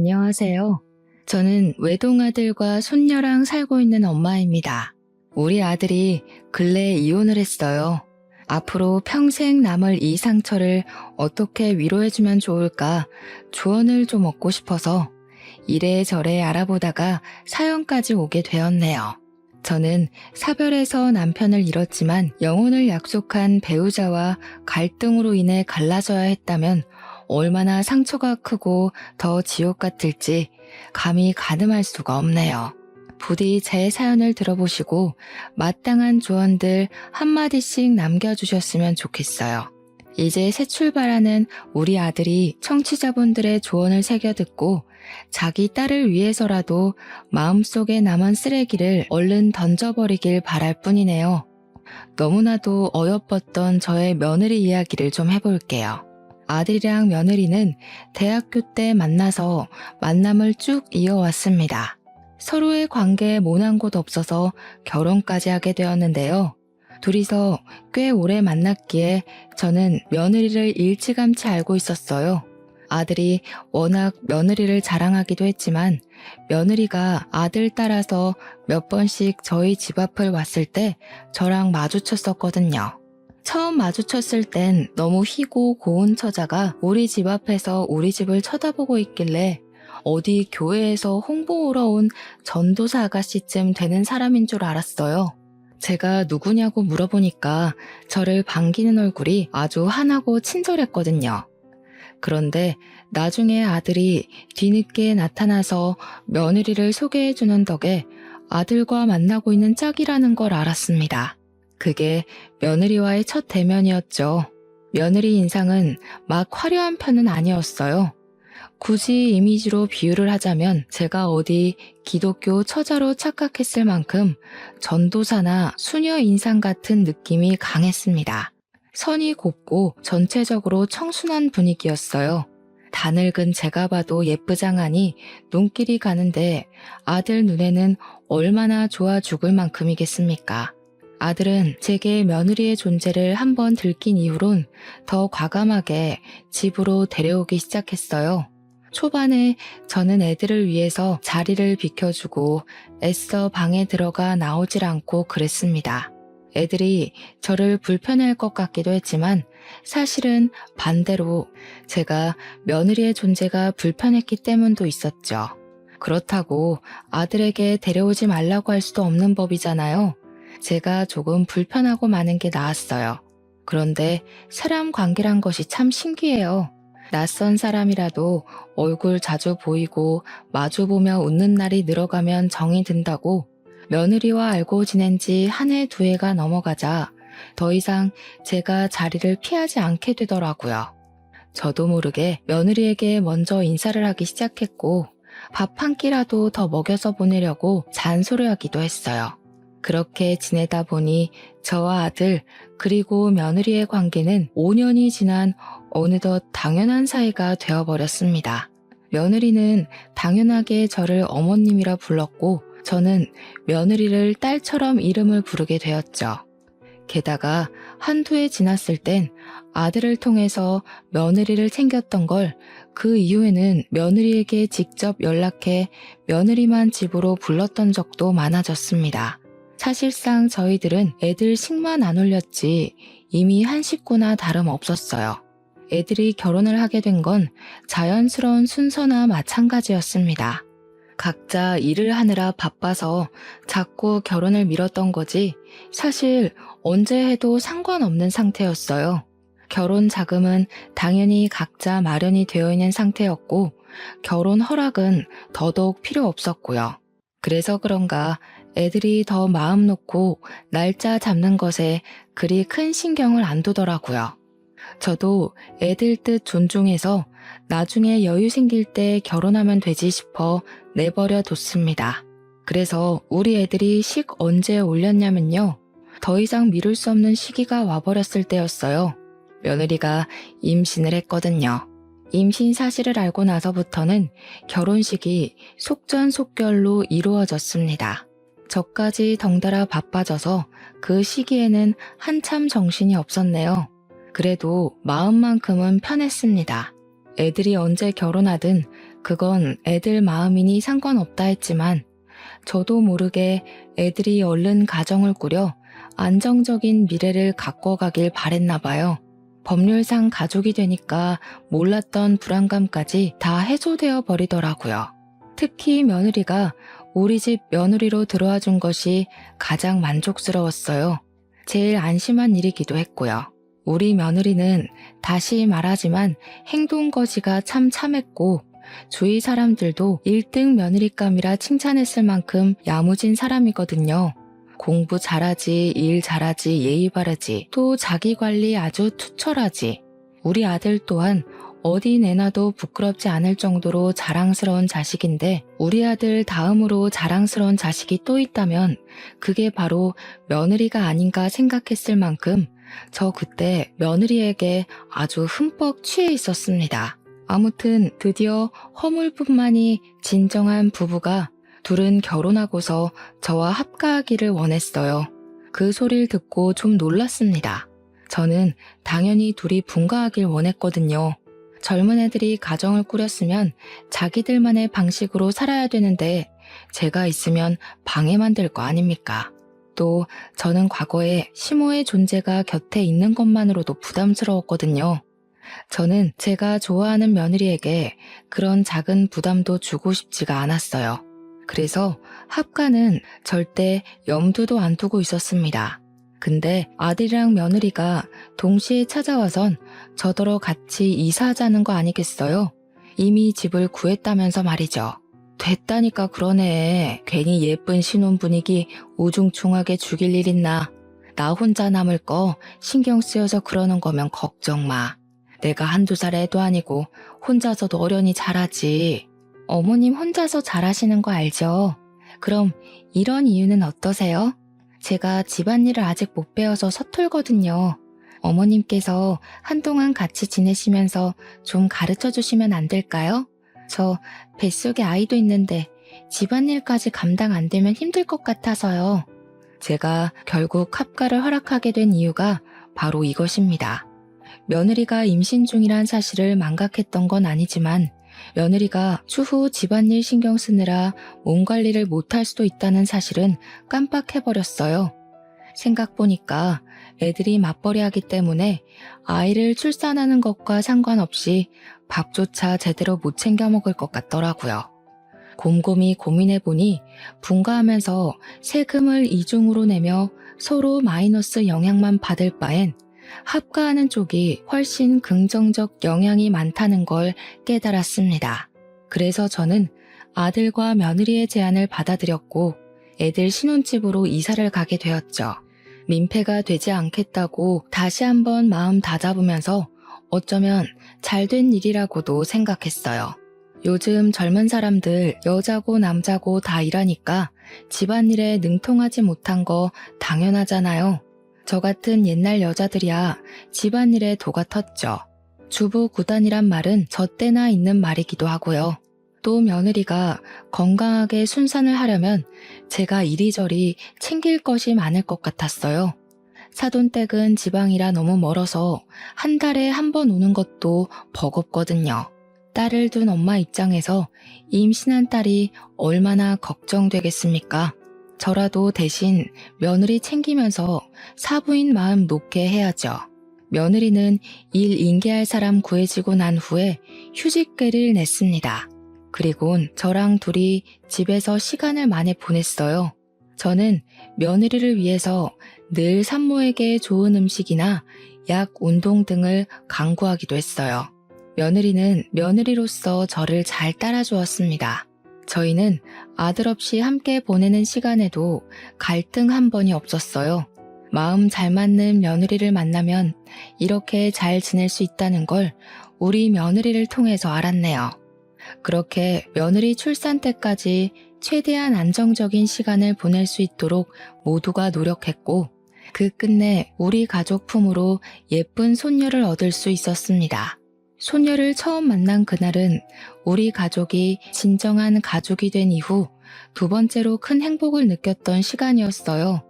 안녕하세요. 저는 외동아들과 손녀랑 살고 있는 엄마입니다. 우리 아들이 근래에 이혼을 했어요. 앞으로 평생 남을 이 상처를 어떻게 위로해주면 좋을까 조언을 좀 얻고 싶어서 이래저래 알아보다가 사연까지 오게 되었네요. 저는 사별해서 남편을 잃었지만 영혼을 약속한 배우자와 갈등으로 인해 갈라져야 했다면 얼마나 상처가 크고 더 지옥 같을지 감히 가늠할 수가 없네요. 부디 제 사연을 들어보시고 마땅한 조언들 한마디씩 남겨주셨으면 좋겠어요. 이제 새 출발하는 우리 아들이 청취자분들의 조언을 새겨듣고 자기 딸을 위해서라도 마음속에 남은 쓰레기를 얼른 던져버리길 바랄 뿐이네요. 너무나도 어여뻤던 저의 며느리 이야기를 좀 해볼게요. 아들이랑 며느리는 대학교 때 만나서 만남을 쭉 이어왔습니다. 서로의 관계에 모난 곳 없어서 결혼까지 하게 되었는데요. 둘이서 꽤 오래 만났기에 저는 며느리를 일찌감치 알고 있었어요. 아들이 워낙 며느리를 자랑하기도 했지만 며느리가 아들 따라서 몇 번씩 저희 집 앞을 왔을 때 저랑 마주쳤었거든요. 처음 마주쳤을 땐 너무 희고 고운 처자가 우리 집 앞에서 우리 집을 쳐다보고 있길래 어디 교회에서 홍보 오러 온 전도사 아가씨쯤 되는 사람인 줄 알았어요. 제가 누구냐고 물어보니까 저를 반기는 얼굴이 아주 환하고 친절했거든요. 그런데 나중에 아들이 뒤늦게 나타나서 며느리를 소개해주는 덕에 아들과 만나고 있는 짝이라는 걸 알았습니다. 그게 며느리와의 첫 대면이었죠. 며느리 인상은 막 화려한 편은 아니었어요. 굳이 이미지로 비유를 하자면 제가 어디 기독교 처자로 착각했을 만큼 전도사나 수녀 인상 같은 느낌이 강했습니다. 선이 곱고 전체적으로 청순한 분위기였어요. 다 늙은 제가 봐도 예쁘장하니 눈길이 가는데 아들 눈에는 얼마나 좋아 죽을 만큼이겠습니까? 아들은 제게 며느리의 존재를 한번 들킨 이후론 더 과감하게 집으로 데려오기 시작했어요. 초반에 저는 애들을 위해서 자리를 비켜주고 애써 방에 들어가 나오질 않고 그랬습니다. 애들이 저를 불편해할 것 같기도 했지만 사실은 반대로 제가 며느리의 존재가 불편했기 때문도 있었죠. 그렇다고 아들에게 데려오지 말라고 할 수도 없는 법이잖아요. 제가 조금 불편하고 마는 게 나았어요. 그런데 사람 관계란 것이 참 신기해요. 낯선 사람이라도 얼굴 자주 보이고 마주보며 웃는 날이 늘어가면 정이 든다고 며느리와 알고 지낸 지 한 해 두 해가 넘어가자 더 이상 제가 자리를 피하지 않게 되더라고요. 저도 모르게 며느리에게 먼저 인사를 하기 시작했고 밥 한 끼라도 더 먹여서 보내려고 잔소리하기도 했어요. 그렇게 지내다 보니 저와 아들 그리고 며느리의 관계는 5년이 지난 어느덧 당연한 사이가 되어버렸습니다. 며느리는 당연하게 저를 어머님이라 불렀고 저는 며느리를 딸처럼 이름을 부르게 되었죠. 게다가 한두 해 지났을 땐 아들을 통해서 며느리를 챙겼던 걸 그 이후에는 며느리에게 직접 연락해 며느리만 집으로 불렀던 적도 많아졌습니다. 사실상 저희들은 애들 식만 안 올렸지 이미 한 식구나 다름없었어요. 애들이 결혼을 하게 된 건 자연스러운 순서나 마찬가지였습니다. 각자 일을 하느라 바빠서 자꾸 결혼을 미뤘던 거지 사실 언제 해도 상관없는 상태였어요. 결혼 자금은 당연히 각자 마련이 되어 있는 상태였고 결혼 허락은 더더욱 필요 없었고요. 그래서 그런가 애들이 더 마음 놓고 날짜 잡는 것에 그리 큰 신경을 안 두더라고요. 저도 애들 뜻 존중해서 나중에 여유 생길 때 결혼하면 되지 싶어 내버려 뒀습니다. 그래서 우리 애들이 식 언제 올렸냐면요. 더 이상 미룰 수 없는 시기가 와버렸을 때였어요. 며느리가 임신을 했거든요. 임신 사실을 알고 나서부터는 결혼식이 속전속결로 이루어졌습니다. 저까지 덩달아 바빠져서 그 시기에는 한참 정신이 없었네요. 그래도 마음만큼은 편했습니다. 애들이 언제 결혼하든 그건 애들 마음이니 상관없다 했지만 저도 모르게 애들이 얼른 가정을 꾸려 안정적인 미래를 갖고 가길 바랬나 봐요. 법률상 가족이 되니까 몰랐던 불안감까지 다 해소되어 버리더라고요. 특히 며느리가 우리 집 며느리로 들어와 준 것이 가장 만족스러웠어요. 제일 안심한 일이기도 했고요. 우리 며느리는 다시 말하지만 행동거지가 참 참했고 주위 사람들도 1등 며느리감이라 칭찬했을 만큼 야무진 사람이거든요. 공부 잘하지, 일 잘하지, 예의 바르지, 또 자기 관리 아주 투철하지. 우리 아들 또한 어디 내놔도 부끄럽지 않을 정도로 자랑스러운 자식인데 우리 아들 다음으로 자랑스러운 자식이 또 있다면 그게 바로 며느리가 아닌가 생각했을 만큼 저 그때 며느리에게 아주 흠뻑 취해 있었습니다. 아무튼 드디어 허물뿐만이 진정한 부부가 둘은 결혼하고서 저와 합가하기를 원했어요. 그 소리를 듣고 좀 놀랐습니다. 저는 당연히 둘이 분가하길 원했거든요. 젊은 애들이 가정을 꾸렸으면 자기들만의 방식으로 살아야 되는데 제가 있으면 방해만 될 거 아닙니까? 또 저는 과거에 시모의 존재가 곁에 있는 것만으로도 부담스러웠거든요. 저는 제가 좋아하는 며느리에게 그런 작은 부담도 주고 싶지가 않았어요. 그래서 합가는 절대 염두도 안 두고 있었습니다. 근데 아들이랑 며느리가 동시에 찾아와선 저더러 같이 이사하자는 거 아니겠어요? 이미 집을 구했다면서 말이죠. 됐다니까 그러네. 괜히 예쁜 신혼 분위기 우중충하게 죽일 일 있나. 나 혼자 남을 거 신경 쓰여서 그러는 거면 걱정 마. 내가 한두 살 애도 아니고 혼자서도 어련히 잘하지. 어머님 혼자서 잘하시는 거 알죠? 그럼 이런 이유는 어떠세요? 제가 집안일을 아직 못 배워서 서툴거든요. 어머님께서 한동안 같이 지내시면서 좀 가르쳐 주시면 안 될까요? 저 뱃속에 아이도 있는데 집안일까지 감당 안 되면 힘들 것 같아서요. 제가 결국 합가를 허락하게 된 이유가 바로 이것입니다. 며느리가 임신 중이란 사실을 망각했던 건 아니지만 며느리가 추후 집안일 신경 쓰느라 몸 관리를 못할 수도 있다는 사실은 깜빡해버렸어요. 생각보니까 애들이 맞벌이하기 때문에 아이를 출산하는 것과 상관없이 밥조차 제대로 못 챙겨 먹을 것 같더라고요. 곰곰이 고민해보니 분가하면서 세금을 이중으로 내며 서로 마이너스 영향만 받을 바엔 합가하는 쪽이 훨씬 긍정적 영향이 많다는 걸 깨달았습니다. 그래서 저는 아들과 며느리의 제안을 받아들였고 애들 신혼집으로 이사를 가게 되었죠. 민폐가 되지 않겠다고 다시 한번 마음 다잡으면서 어쩌면 잘된 일이라고도 생각했어요. 요즘 젊은 사람들 여자고 남자고 다 일하니까 집안일에 능통하지 못한 거 당연하잖아요. 저 같은 옛날 여자들이야 집안일에 도가 텄죠. 주부구단이란 말은 저 때나 있는 말이기도 하고요. 또 며느리가 건강하게 순산을 하려면 제가 이리저리 챙길 것이 많을 것 같았어요. 사돈댁은 지방이라 너무 멀어서 한 달에 한 번 오는 것도 버겁거든요. 딸을 둔 엄마 입장에서 임신한 딸이 얼마나 걱정되겠습니까? 저라도 대신 며느리 챙기면서 사부인 마음 놓게 해야죠. 며느리는 일 인계할 사람 구해지고 난 후에 휴직계를 냈습니다. 그리곤 저랑 둘이 집에서 시간을 많이 보냈어요. 저는 며느리를 위해서 늘 산모에게 좋은 음식이나 약, 운동 등을 강구하기도 했어요. 며느리는 며느리로서 저를 잘 따라주었습니다. 저희는 아들 없이 함께 보내는 시간에도 갈등 한 번이 없었어요. 마음 잘 맞는 며느리를 만나면 이렇게 잘 지낼 수 있다는 걸 우리 며느리를 통해서 알았네요. 그렇게 며느리 출산 때까지 최대한 안정적인 시간을 보낼 수 있도록 모두가 노력했고 그 끝내 우리 가족 품으로 예쁜 손녀를 얻을 수 있었습니다. 손녀를 처음 만난 그날은 우리 가족이 진정한 가족이 된 이후 두 번째로 큰 행복을 느꼈던 시간이었어요.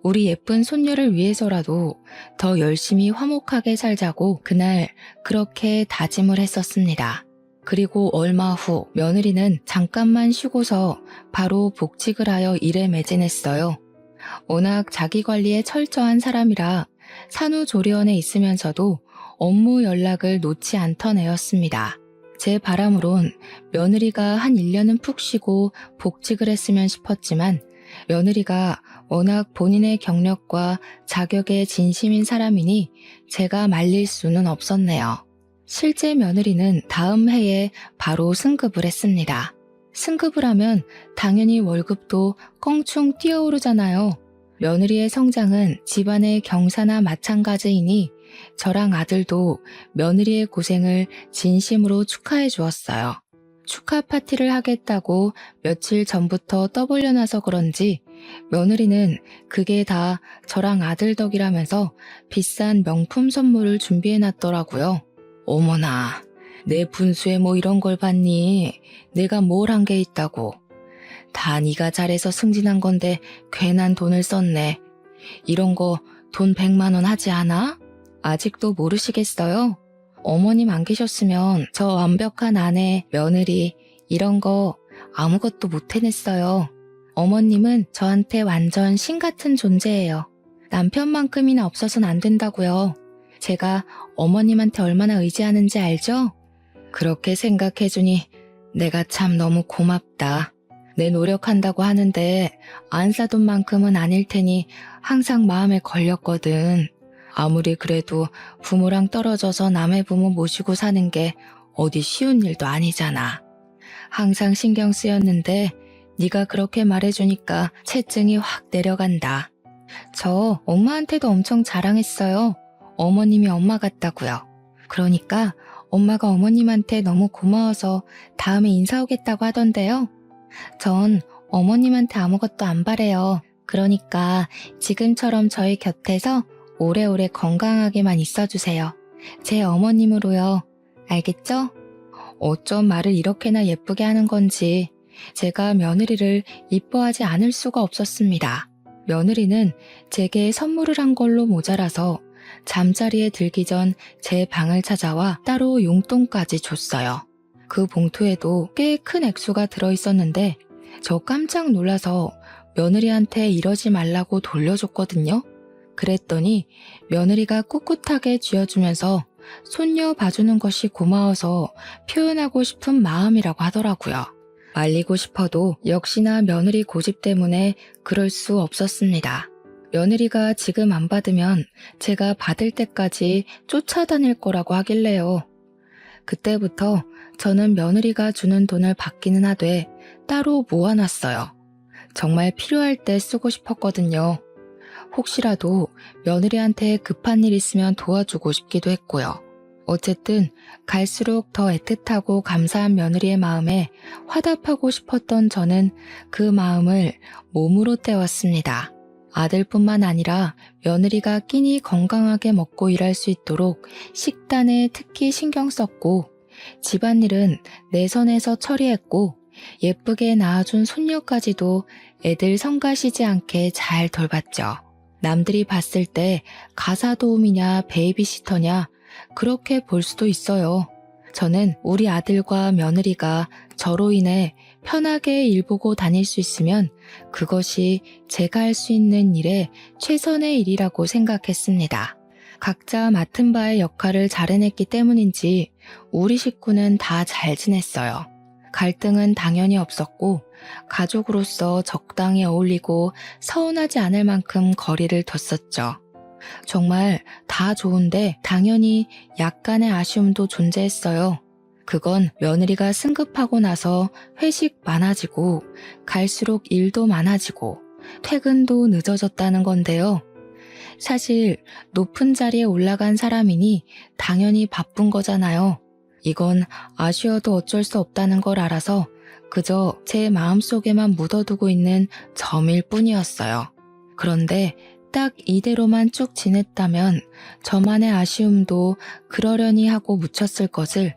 우리 예쁜 손녀를 위해서라도 더 열심히 화목하게 살자고 그날 그렇게 다짐을 했었습니다. 그리고 얼마 후 며느리는 잠깐만 쉬고서 바로 복직을 하여 일에 매진했어요. 워낙 자기 관리에 철저한 사람이라 산후조리원에 있으면서도 업무 연락을 놓지 않던 애였습니다. 제 바람으론 며느리가 한 1년은 푹 쉬고 복직을 했으면 싶었지만 며느리가 워낙 본인의 경력과 자격에 진심인 사람이니 제가 말릴 수는 없었네요. 실제 며느리는 다음 해에 바로 승급을 했습니다. 승급을 하면 당연히 월급도 껑충 뛰어오르잖아요. 며느리의 성장은 집안의 경사나 마찬가지이니 저랑 아들도 며느리의 고생을 진심으로 축하해 주었어요. 축하 파티를 하겠다고 며칠 전부터 떠벌려놔서 그런지 며느리는 그게 다 저랑 아들 덕이라면서 비싼 명품 선물을 준비해 놨더라고요. 어머나, 내 분수에 뭐 이런 걸 봤니? 내가 뭘 한 게 있다고. 다 네가 잘해서 승진한 건데 괜한 돈을 썼네. 이런 거 돈 100만 원 하지 않아? 아직도 모르시겠어요? 어머님 안 계셨으면 저 완벽한 아내, 며느리 이런 거 아무것도 못 해냈어요. 어머님은 저한테 완전 신 같은 존재예요. 남편만큼이나 없어서는 안 된다고요. 제가 어머님한테 얼마나 의지하는지 알죠? 그렇게 생각해주니 내가 참 너무 고맙다. 내 노력한다고 하는데 안 사돈 만큼은 아닐 테니 항상 마음에 걸렸거든. 아무리 그래도 부모랑 떨어져서 남의 부모 모시고 사는 게 어디 쉬운 일도 아니잖아. 항상 신경 쓰였는데 네가 그렇게 말해주니까 체증이 확 내려간다. 저 엄마한테도 엄청 자랑했어요. 어머님이 엄마 같다고요. 그러니까 엄마가 어머님한테 너무 고마워서 다음에 인사 오겠다고 하던데요. 전 어머님한테 아무것도 안 바래요. 그러니까 지금처럼 저희 곁에서 오래오래 건강하게만 있어주세요. 제 어머님으로요. 알겠죠? 어쩜 말을 이렇게나 예쁘게 하는 건지 제가 며느리를 이뻐하지 않을 수가 없었습니다. 며느리는 제게 선물을 한 걸로 모자라서 잠자리에 들기 전 제 방을 찾아와 따로 용돈까지 줬어요. 그 봉투에도 꽤 큰 액수가 들어있었는데 저 깜짝 놀라서 며느리한테 이러지 말라고 돌려줬거든요. 그랬더니 며느리가 꿋꿋하게 쥐어주면서 손녀 봐주는 것이 고마워서 표현하고 싶은 마음이라고 하더라고요. 말리고 싶어도 역시나 며느리 고집 때문에 그럴 수 없었습니다. 며느리가 지금 안 받으면 제가 받을 때까지 쫓아다닐 거라고 하길래요. 그때부터 저는 며느리가 주는 돈을 받기는 하되 따로 모아놨어요. 정말 필요할 때 쓰고 싶었거든요. 혹시라도 며느리한테 급한 일 있으면 도와주고 싶기도 했고요. 어쨌든 갈수록 더 애틋하고 감사한 며느리의 마음에 화답하고 싶었던 저는 그 마음을 몸으로 때웠습니다. 아들뿐만 아니라 며느리가 끼니 건강하게 먹고 일할 수 있도록 식단에 특히 신경 썼고 집안일은 내 손에서 처리했고 예쁘게 낳아준 손녀까지도 애들 성가시지 않게 잘 돌봤죠. 남들이 봤을 때 가사 도우미냐 베이비시터냐 그렇게 볼 수도 있어요. 저는 우리 아들과 며느리가 저로 인해 편하게 일 보고 다닐 수 있으면 그것이 제가 할 수 있는 일의 최선의 일이라고 생각했습니다. 각자 맡은 바의 역할을 잘 해냈기 때문인지 우리 식구는 다 잘 지냈어요. 갈등은 당연히 없었고 가족으로서 적당히 어울리고 서운하지 않을 만큼 거리를 뒀었죠. 정말 다 좋은데 당연히 약간의 아쉬움도 존재했어요. 그건 며느리가 승급하고 나서 회식 많아지고 갈수록 일도 많아지고 퇴근도 늦어졌다는 건데요. 사실 높은 자리에 올라간 사람이니 당연히 바쁜 거잖아요. 이건 아쉬워도 어쩔 수 없다는 걸 알아서 그저 제 마음속에만 묻어두고 있는 점일 뿐이었어요. 그런데 딱 이대로만 쭉 지냈다면 저만의 아쉬움도 그러려니 하고 묻혔을 것을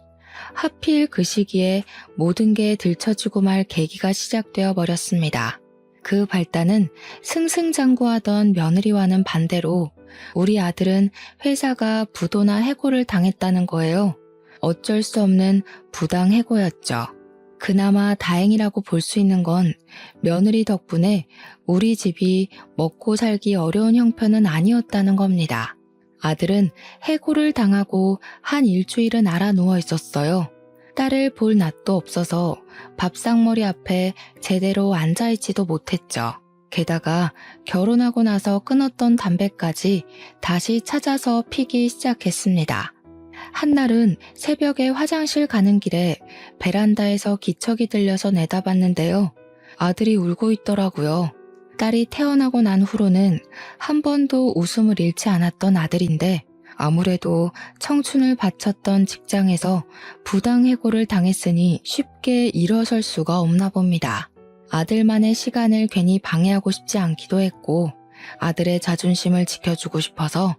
하필 그 시기에 모든 게 들춰지고 말 계기가 시작되어 버렸습니다. 그 발단은 승승장구하던 며느리와는 반대로 우리 아들은 회사가 부도나 해고를 당했다는 거예요. 어쩔 수 없는 부당해고였죠. 그나마 다행이라고 볼 수 있는 건 며느리 덕분에 우리 집이 먹고 살기 어려운 형편은 아니었다는 겁니다. 아들은 해고를 당하고 한 일주일은 알아 누워 있었어요. 딸을 볼 낯도 없어서 밥상머리 앞에 제대로 앉아있지도 못했죠. 게다가 결혼하고 나서 끊었던 담배까지 다시 찾아서 피기 시작했습니다. 한날은 새벽에 화장실 가는 길에 베란다에서 기척이 들려서 내다봤는데요. 아들이 울고 있더라고요. 딸이 태어나고 난 후로는 한 번도 웃음을 잃지 않았던 아들인데 아무래도 청춘을 바쳤던 직장에서 부당해고를 당했으니 쉽게 일어설 수가 없나 봅니다. 아들만의 시간을 괜히 방해하고 싶지 않기도 했고 아들의 자존심을 지켜주고 싶어서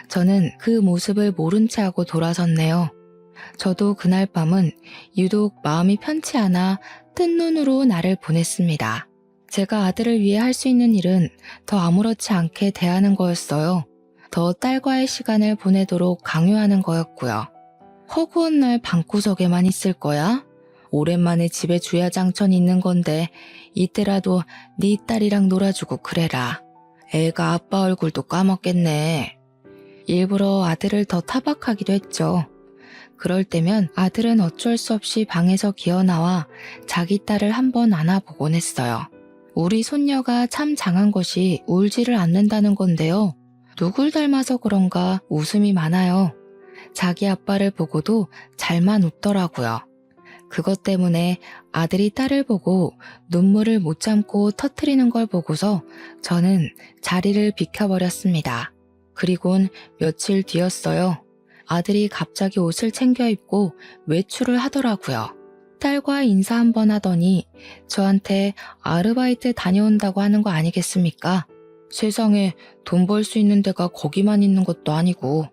저는 그 모습을 모른 채 하고 돌아섰네요. 저도 그날 밤은 유독 마음이 편치 않아 뜬 눈으로 날을 보냈습니다. 제가 아들을 위해 할 수 있는 일은 더 아무렇지 않게 대하는 거였어요. 더 딸과의 시간을 보내도록 강요하는 거였고요. 허구한 날 방구석에만 있을 거야? 오랜만에 집에 주야장천 있는 건데 이때라도 네 딸이랑 놀아주고 그래라. 애가 아빠 얼굴도 까먹겠네. 일부러 아들을 더 타박하기도 했죠. 그럴 때면 아들은 어쩔 수 없이 방에서 기어나와 자기 딸을 한번 안아보곤 했어요. 우리 손녀가 참 장한 것이 울지를 않는다는 건데요. 누굴 닮아서 그런가 웃음이 많아요. 자기 아빠를 보고도 잘만 웃더라고요. 그것 때문에 아들이 딸을 보고 눈물을 못 참고 터트리는 걸 보고서 저는 자리를 비켜버렸습니다. 그리곤 며칠 뒤였어요. 아들이 갑자기 옷을 챙겨 입고 외출을 하더라고요. 딸과 인사 한번 하더니 저한테 아르바이트 다녀온다고 하는 거 아니겠습니까? 세상에 돈 벌 수 있는 데가 거기만 있는 것도 아니고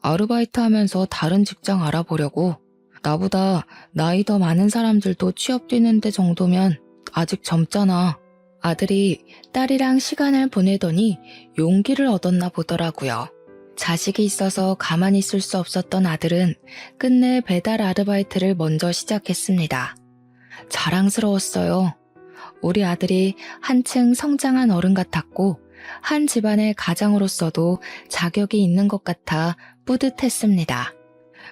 아르바이트 하면서 다른 직장 알아보려고. 나보다 나이 더 많은 사람들도 취업되는 데 정도면 아직 젊잖아. 아들이 딸이랑 시간을 보내더니 용기를 얻었나 보더라고요. 자식이 있어서 가만히 있을 수 없었던 아들은 끝내 배달 아르바이트를 먼저 시작했습니다. 자랑스러웠어요. 우리 아들이 한층 성장한 어른 같았고 한 집안의 가장으로서도 자격이 있는 것 같아 뿌듯했습니다.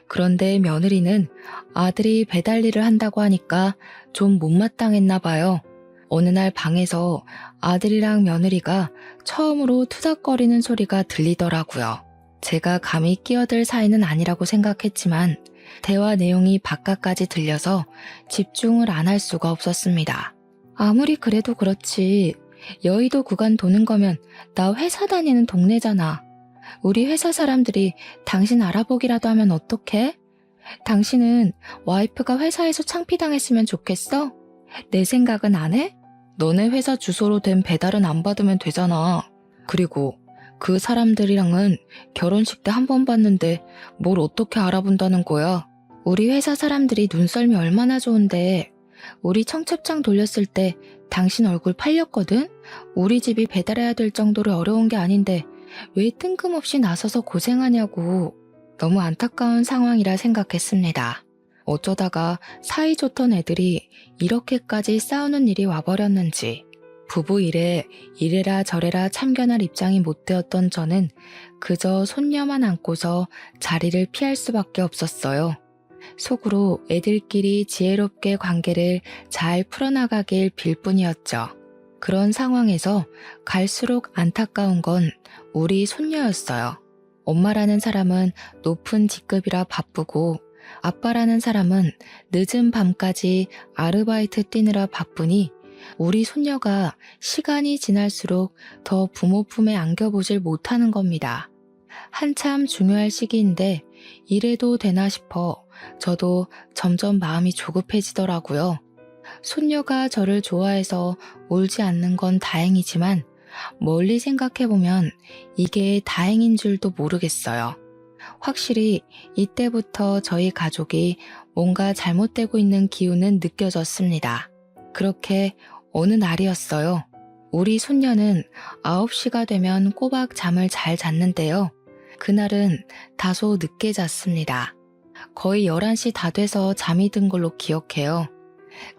그런데 며느리는 아들이 배달 일을 한다고 하니까 좀 못마땅했나 봐요. 어느 날 방에서 아들이랑 며느리가 처음으로 투닥거리는 소리가 들리더라고요. 제가 감히 끼어들 사이는 아니라고 생각했지만 대화 내용이 바깥까지 들려서 집중을 안 할 수가 없었습니다. 아무리 그래도 그렇지. 여의도 구간 도는 거면 나 회사 다니는 동네잖아. 우리 회사 사람들이 당신 알아보기라도 하면 어떡해? 당신은 와이프가 회사에서 창피당했으면 좋겠어? 내 생각은 안 해? 너네 회사 주소로 된 배달은 안 받으면 되잖아. 그리고 그 사람들이랑은 결혼식 때 한 번 봤는데 뭘 어떻게 알아본다는 거야? 우리 회사 사람들이 눈썰미 얼마나 좋은데 우리 청첩장 돌렸을 때 당신 얼굴 팔렸거든? 우리 집이 배달해야 될 정도로 어려운 게 아닌데 왜 뜬금없이 나서서 고생하냐고. 너무 안타까운 상황이라 생각했습니다. 어쩌다가 사이좋던 애들이 이렇게까지 싸우는 일이 와버렸는지. 부부 일에 이래라 저래라 참견할 입장이 못 되었던 저는 그저 손녀만 안고서 자리를 피할 수밖에 없었어요. 속으로 애들끼리 지혜롭게 관계를 잘 풀어나가길 빌 뿐이었죠. 그런 상황에서 갈수록 안타까운 건 우리 손녀였어요. 엄마라는 사람은 높은 직급이라 바쁘고 아빠라는 사람은 늦은 밤까지 아르바이트 뛰느라 바쁘니 우리 손녀가 시간이 지날수록 더 부모 품에 안겨보질 못하는 겁니다. 한참 중요할 시기인데 이래도 되나 싶어 저도 점점 마음이 조급해지더라고요. 손녀가 저를 좋아해서 울지 않는 건 다행이지만 멀리 생각해보면 이게 다행인 줄도 모르겠어요. 확실히 이때부터 저희 가족이 뭔가 잘못되고 있는 기운은 느껴졌습니다. 그렇게 어느 날이었어요. 우리 손녀는 9시가 되면 꼬박 잠을 잘 잤는데요. 그날은 다소 늦게 잤습니다. 거의 11시 다 돼서 잠이 든 걸로 기억해요.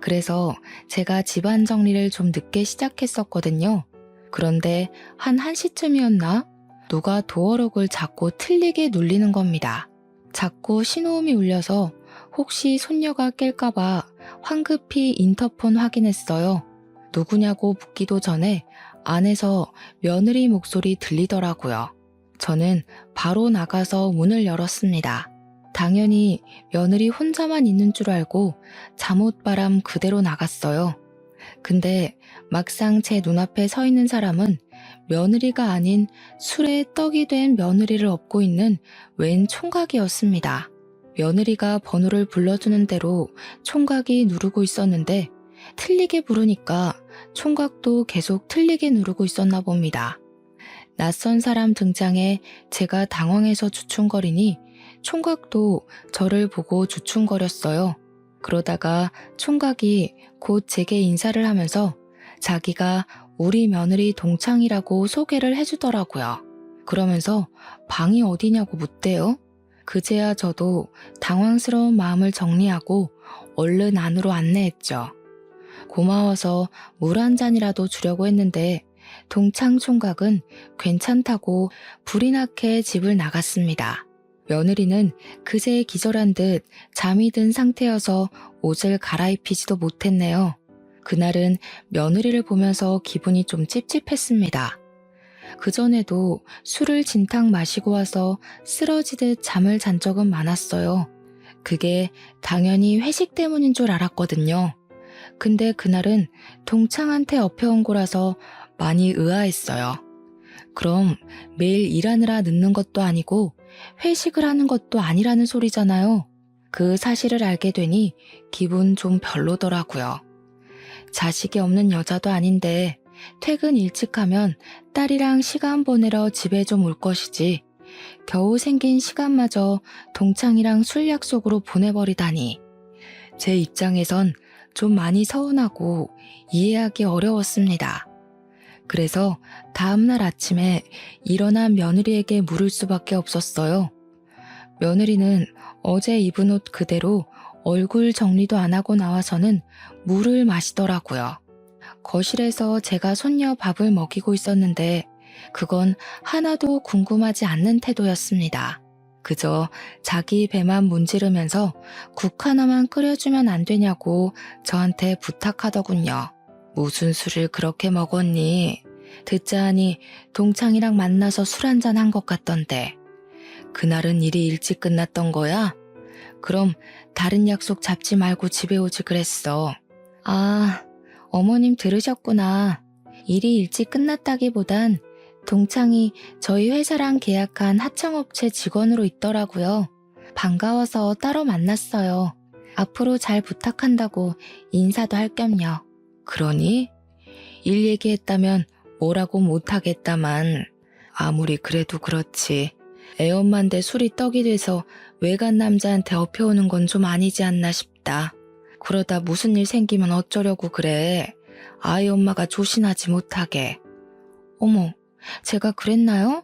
그래서 제가 집안 정리를 좀 늦게 시작했었거든요. 그런데 한 1시쯤이었나? 누가 도어록을 자꾸 틀리게 눌리는 겁니다. 자꾸 신호음이 울려서 혹시 손녀가 깰까봐 황급히 인터폰 확인했어요. 누구냐고 묻기도 전에 안에서 며느리 목소리 들리더라고요. 저는 바로 나가서 문을 열었습니다. 당연히 며느리 혼자만 있는 줄 알고 잠옷바람 그대로 나갔어요. 근데 막상 제 눈앞에 서 있는 사람은 며느리가 아닌 술에 떡이 된 며느리를 업고 있는 웬 총각이었습니다. 며느리가 번호를 불러주는 대로 총각이 누르고 있었는데 틀리게 부르니까 총각도 계속 틀리게 누르고 있었나 봅니다. 낯선 사람 등장에 제가 당황해서 주춤거리니 총각도 저를 보고 주춤거렸어요. 그러다가 총각이 곧 제게 인사를 하면서 자기가 우리 며느리 동창이라고 소개를 해주더라고요. 그러면서 방이 어디냐고 묻대요. 그제야 저도 당황스러운 마음을 정리하고 얼른 안으로 안내했죠. 고마워서 물 한 잔이라도 주려고 했는데 동창 총각은 괜찮다고 불이 나게 집을 나갔습니다. 며느리는 그새 기절한 듯 잠이 든 상태여서 옷을 갈아입히지도 못했네요. 그날은 며느리를 보면서 기분이 좀 찝찝했습니다. 그전에도 술을 진탕 마시고 와서 쓰러지듯 잠을 잔 적은 많았어요. 그게 당연히 회식 때문인 줄 알았거든요. 근데 그날은 동창한테 업혀온 거라서 많이 의아했어요. 그럼 매일 일하느라 늦는 것도 아니고 회식을 하는 것도 아니라는 소리잖아요. 그 사실을 알게 되니 기분 좀 별로더라고요. 자식이 없는 여자도 아닌데 퇴근 일찍 하면 딸이랑 시간 보내러 집에 좀 올 것이지 겨우 생긴 시간마저 동창이랑 술 약속으로 보내버리다니. 제 입장에선 좀 많이 서운하고 이해하기 어려웠습니다. 그래서 다음날 아침에 일어난 며느리에게 물을 수밖에 없었어요. 며느리는 어제 입은 옷 그대로 얼굴 정리도 안 하고 나와서는 물을 마시더라고요. 거실에서 제가 손녀 밥을 먹이고 있었는데 그건 하나도 궁금하지 않는 태도였습니다. 그저 자기 배만 문지르면서 국 하나만 끓여주면 안 되냐고 저한테 부탁하더군요. 무슨 술을 그렇게 먹었니? 듣자 하니 동창이랑 만나서 술 한잔 한 것 같던데. 그날은 일이 일찍 끝났던 거야? 그럼 다른 약속 잡지 말고 집에 오지 그랬어. 아, 어머님 들으셨구나. 일이 일찍 끝났다기보단 동창이 저희 회사랑 계약한 하청업체 직원으로 있더라고요. 반가워서 따로 만났어요. 앞으로 잘 부탁한다고 인사도 할 겸요. 그러니? 일 얘기했다면 뭐라고 못하겠다만 아무리 그래도 그렇지. 애엄마인데 술이 떡이 돼서 외간 남자한테 업혀오는 건 좀 아니지 않나 싶다. 그러다 무슨 일 생기면 어쩌려고 그래. 아이 엄마가 조신하지 못하게. 어머, 제가 그랬나요?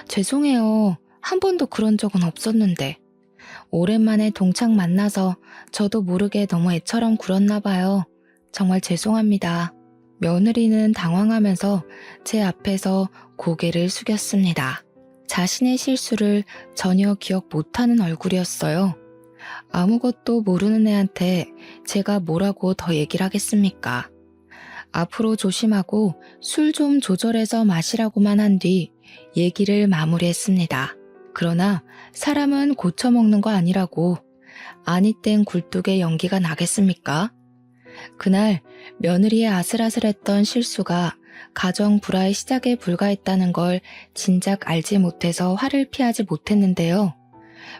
죄송해요. 한 번도 그런 적은 없었는데. 오랜만에 동창 만나서 저도 모르게 너무 애처럼 굴었나 봐요. 정말 죄송합니다. 며느리는 당황하면서 제 앞에서 고개를 숙였습니다. 자신의 실수를 전혀 기억 못하는 얼굴이었어요. 아무것도 모르는 애한테 제가 뭐라고 더 얘기를 하겠습니까? 앞으로 조심하고 술 좀 조절해서 마시라고만 한 뒤 얘기를 마무리했습니다. 그러나 사람은 고쳐먹는 거 아니라고. 아니 땐 굴뚝에 연기가 나겠습니까? 그날 며느리의 아슬아슬했던 실수가 가정 불화의 시작에 불과했다는 걸 진작 알지 못해서 화를 피하지 못했는데요.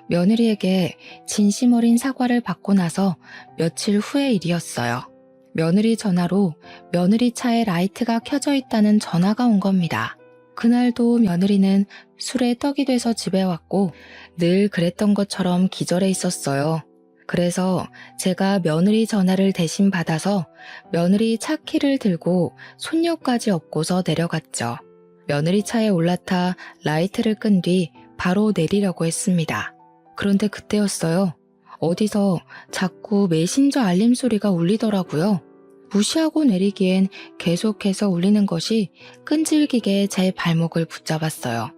며느리에게 진심 어린 사과를 받고 나서 며칠 후의 일이었어요. 며느리 전화로 며느리 차에 라이트가 켜져 있다는 전화가 온 겁니다. 그날도 며느리는 술에 떡이 돼서 집에 왔고 늘 그랬던 것처럼 기절해 있었어요. 그래서 제가 며느리 전화를 대신 받아서 며느리 차 키를 들고 손녀까지 업고서 내려갔죠. 며느리 차에 올라타 라이트를 끈 뒤 바로 내리려고 했습니다. 그런데 그때였어요. 어디서 자꾸 메신저 알림 소리가 울리더라고요. 무시하고 내리기엔 계속해서 울리는 것이 끈질기게 제 발목을 붙잡았어요.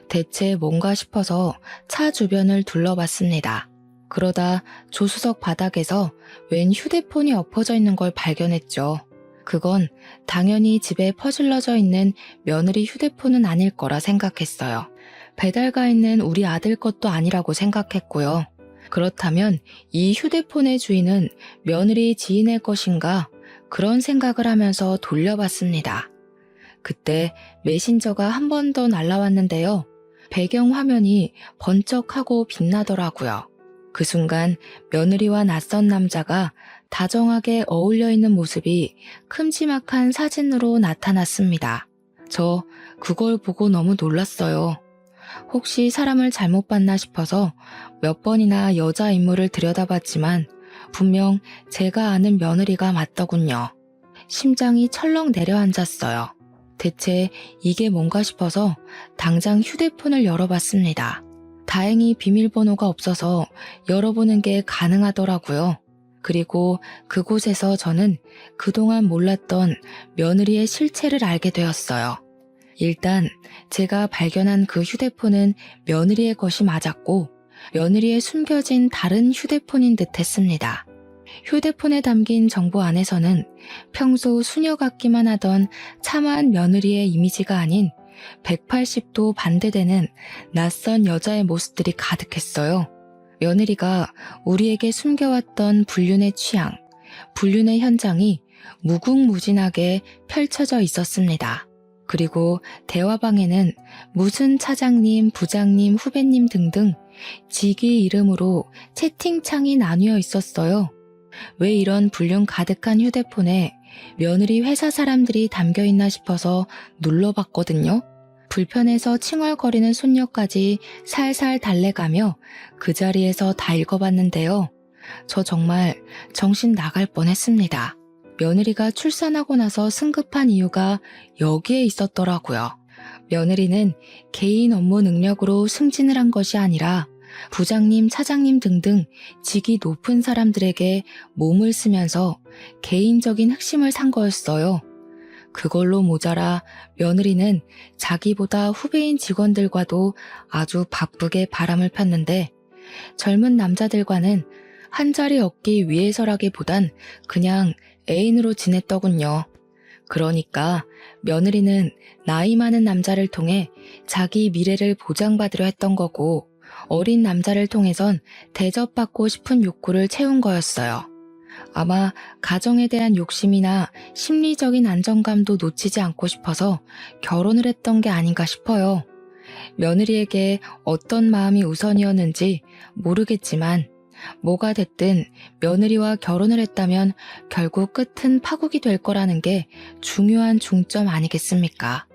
대체 뭔가 싶어서 차 주변을 둘러봤습니다. 그러다 조수석 바닥에서 웬 휴대폰이 엎어져 있는 걸 발견했죠. 그건 당연히 집에 퍼질러져 있는 며느리 휴대폰은 아닐 거라 생각했어요. 배달가 있는 우리 아들 것도 아니라고 생각했고요. 그렇다면 이 휴대폰의 주인은 며느리 지인의 것인가? 그런 생각을 하면서 돌려봤습니다. 그때 메신저가 한 번 더 날라왔는데요. 배경 화면이 번쩍하고 빛나더라고요. 그 순간 며느리와 낯선 남자가 다정하게 어울려 있는 모습이 큼지막한 사진으로 나타났습니다. 저 그걸 보고 너무 놀랐어요. 혹시 사람을 잘못 봤나 싶어서 몇 번이나 여자 인물을 들여다봤지만 분명 제가 아는 며느리가 맞더군요. 심장이 철렁 내려앉았어요. 대체 이게 뭔가 싶어서 당장 휴대폰을 열어봤습니다. 다행히 비밀번호가 없어서 열어보는 게 가능하더라고요. 그리고 그곳에서 저는 그동안 몰랐던 며느리의 실체를 알게 되었어요. 일단 제가 발견한 그 휴대폰은 며느리의 것이 맞았고 며느리의 숨겨진 다른 휴대폰인 듯 했습니다. 휴대폰에 담긴 정보 안에서는 평소 수녀 같기만 하던 참한 며느리의 이미지가 아닌 180도 반대되는 낯선 여자의 모습들이 가득했어요. 며느리가 우리에게 숨겨왔던 불륜의 취향, 불륜의 현장이 무궁무진하게 펼쳐져 있었습니다. 그리고 대화방에는 무슨 차장님, 부장님, 후배님 등등 직위 이름으로 채팅창이 나뉘어 있었어요. 왜 이런 불륜 가득한 휴대폰에 며느리 회사 사람들이 담겨있나 싶어서 눌러봤거든요. 불편해서 칭얼거리는 손녀까지 살살 달래가며 그 자리에서 다 읽어봤는데요. 저 정말 정신 나갈 뻔했습니다. 며느리가 출산하고 나서 승급한 이유가 여기에 있었더라고요. 며느리는 개인 업무 능력으로 승진을 한 것이 아니라 부장님, 차장님 등등 직위 높은 사람들에게 몸을 쓰면서 개인적인 흑심을 산 거였어요. 그걸로 모자라 며느리는 자기보다 후배인 직원들과도 아주 바쁘게 바람을 폈는데 젊은 남자들과는 한 자리 얻기 위해서라기보단 그냥 애인으로 지냈더군요. 그러니까 며느리는 나이 많은 남자를 통해 자기 미래를 보장받으려 했던 거고 어린 남자를 통해선 대접받고 싶은 욕구를 채운 거였어요. 아마 가정에 대한 욕심이나 심리적인 안정감도 놓치지 않고 싶어서 결혼을 했던 게 아닌가 싶어요. 며느리에게 어떤 마음이 우선이었는지 모르겠지만 뭐가 됐든 며느리와 결혼을 했다면 결국 끝은 파국이 될 거라는 게 중요한 중점 아니겠습니까?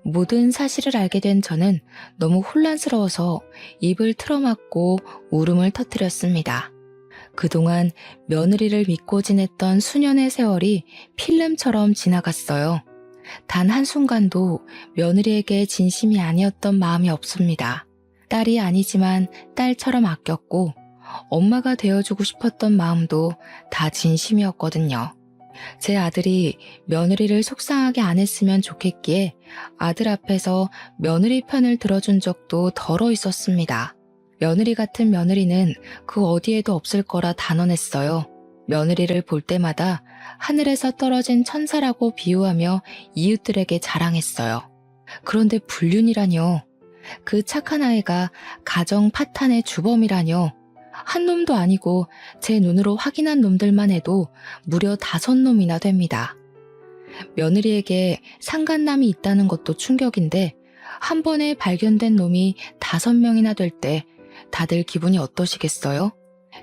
모든 사실을 알게 된 저는 너무 혼란스러워서 입을 틀어막고 울음을 터뜨렸습니다. 그동안 며느리를 믿고 지냈던 수년의 세월이 필름처럼 지나갔어요. 단 한순간도 며느리에게 진심이 아니었던 마음이 없습니다. 딸이 아니지만 딸처럼 아꼈고 엄마가 되어주고 싶었던 마음도 다 진심이었거든요. 제 아들이 며느리를 속상하게 안 했으면 좋겠기에 아들 앞에서 며느리 편을 들어준 적도 덜어 있었습니다. 며느리 같은 며느리는 그 어디에도 없을 거라 단언했어요. 며느리를 볼 때마다 하늘에서 떨어진 천사라고 비유하며 이웃들에게 자랑했어요. 그런데 불륜이라뇨. 그 착한 아이가 가정 파탄의 주범이라뇨. 한 놈도 아니고 제 눈으로 확인한 놈들만 해도 무려 5놈이나 됩니다. 며느리에게 상간남이 있다는 것도 충격인데 한 번에 발견된 놈이 5명이나 될 때 다들 기분이 어떠시겠어요?